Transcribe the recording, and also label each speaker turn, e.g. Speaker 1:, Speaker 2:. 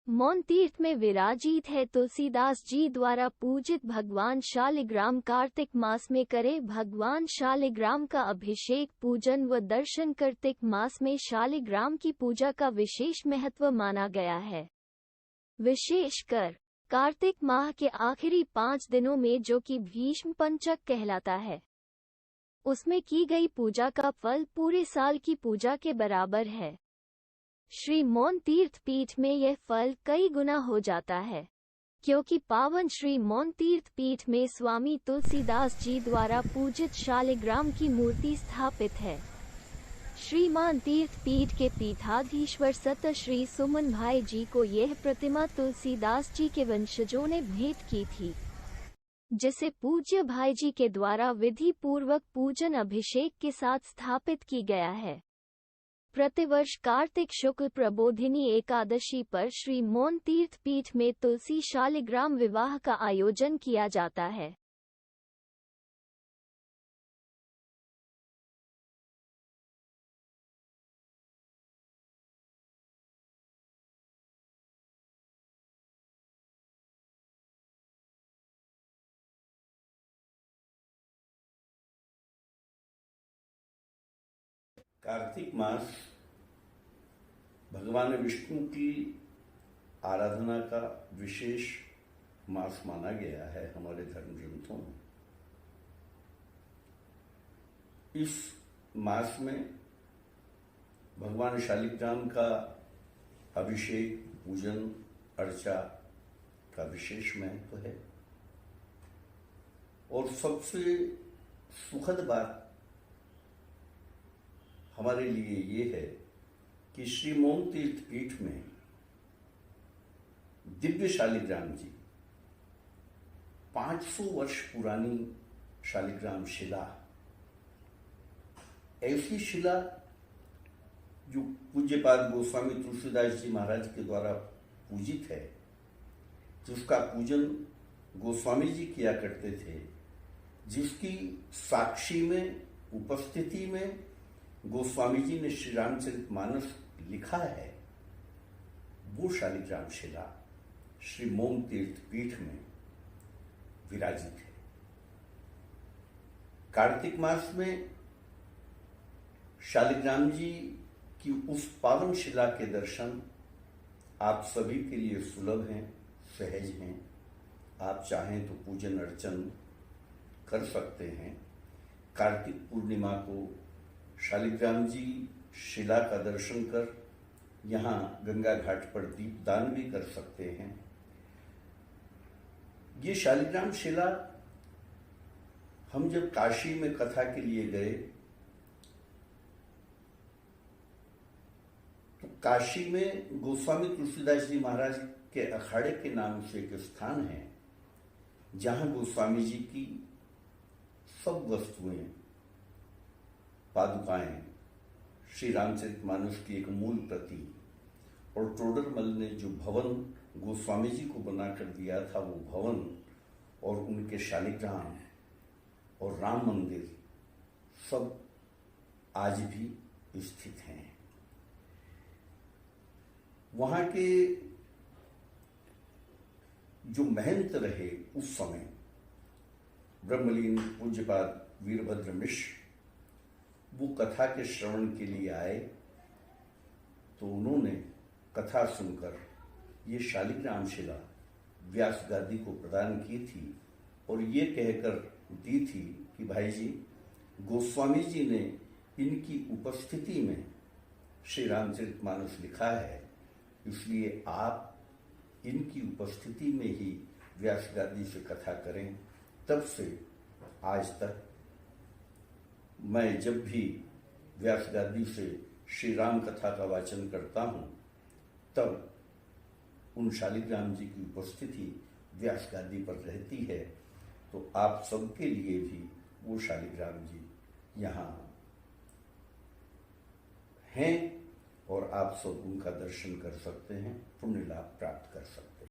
Speaker 1: मौन तीर्थ में विराजित है तुलसीदास जी द्वारा पूजित भगवान शालिग्राम। कार्तिक मास में करे भगवान शालिग्राम का अभिषेक पूजन व दर्शन। कार्तिक मास में शालिग्राम की पूजा का विशेष महत्व माना गया है। विशेषकर कार्तिक माह के आखिरी 5 दिनों में, जो कि भीष्म पंचक कहलाता है, उसमें की गई पूजा का फल पूरे साल की पूजा के बराबर है। श्री मौन तीर्थ पीठ में यह फल कई गुना हो जाता है, क्योंकि पावन श्री मौन तीर्थ पीठ में स्वामी तुलसीदास जी द्वारा पूजित शालिग्राम की मूर्ति स्थापित है। श्री मौन तीर्थ पीठ के पीठाधीश्वर सत श्री सुमन भाई जी को यह प्रतिमा तुलसीदास जी के वंशजों ने भेंट की थी, जिसे पूज्य भाई जी के द्वारा विधि पूर्वक पूजन अभिषेक के साथ स्थापित की गया है। प्रतिवर्ष कार्तिक शुक्ल प्रबोधिनी एकादशी पर श्री मौन तीर्थ पीठ में तुलसी शालिग्राम विवाह का आयोजन किया जाता है।
Speaker 2: कार्तिक मास भगवान विष्णु की आराधना का विशेष मास माना गया है हमारे धर्म ग्रंथों में। इस मास में भगवान शालिग्राम का अभिषेक, पूजन, अर्चा का विशेष महत्व है। और सबसे सुखद बात हमारे लिए ये है कि श्री मौन तीर्थ पीठ में दिव्य शालिग्राम जी, 500 वर्ष पुरानी शालिग्राम शिला, ऐसी शिला जो पूज्यपाद गोस्वामी तुलसीदास जी महाराज के द्वारा पूजित है, जिसका पूजन गोस्वामी जी किया करते थे, जिसकी साक्षी में, उपस्थिति में गोस्वामी जी ने श्री रामचरितमानस लिखा है, वो शालिग्राम शिला श्री मौन तीर्थ पीठ में विराजित है। कार्तिक मास में शालिग्राम जी की उस पावन शिला के दर्शन आप सभी के लिए सुलभ हैं, सहज हैं। आप चाहें तो पूजन अर्चन कर सकते हैं। कार्तिक पूर्णिमा को शालिग्राम जी शिला का दर्शन कर यहाँ गंगा घाट पर दीपदान भी कर सकते हैं। ये शालिग्राम शिला हम जब काशी में कथा के लिए गए तो काशी में गोस्वामी तुलसीदास जी महाराज के अखाड़े के नाम से एक स्थान है, जहां गोस्वामी जी की सब वस्तुएं, पादुकाएं, श्री रामचरितमानस की एक मूल प्रति और टोडरमल ने जो भवन गोस्वामी जी को बनाकर दिया था, वो भवन और उनके शालिग्राम और राम मंदिर सब आज भी स्थित हैं। वहां के जो महंत रहे उस समय, ब्रह्मलीन पूज्यपाद वीरभद्र मिश्र, वो कथा के श्रवण के लिए आए तो उन्होंने कथा सुनकर ये शालिग्राम शिला व्यास गादी को प्रदान की थी और ये कहकर दी थी कि भाई जी, गोस्वामी जी ने इनकी उपस्थिति में श्री रामचरितमानस लिखा है, इसलिए आप इनकी उपस्थिति में ही व्यास गादी से कथा करें। तब से आज तक मैं जब भी व्यास गादी से श्री राम कथा का वाचन करता हूँ, तब उन शालिग्राम जी की उपस्थिति व्यास गादी पर रहती है। तो आप सबके लिए भी वो शालिग्राम जी यहाँ हैं और आप सब उनका दर्शन कर सकते हैं, पुण्य लाभ प्राप्त कर सकते हैं।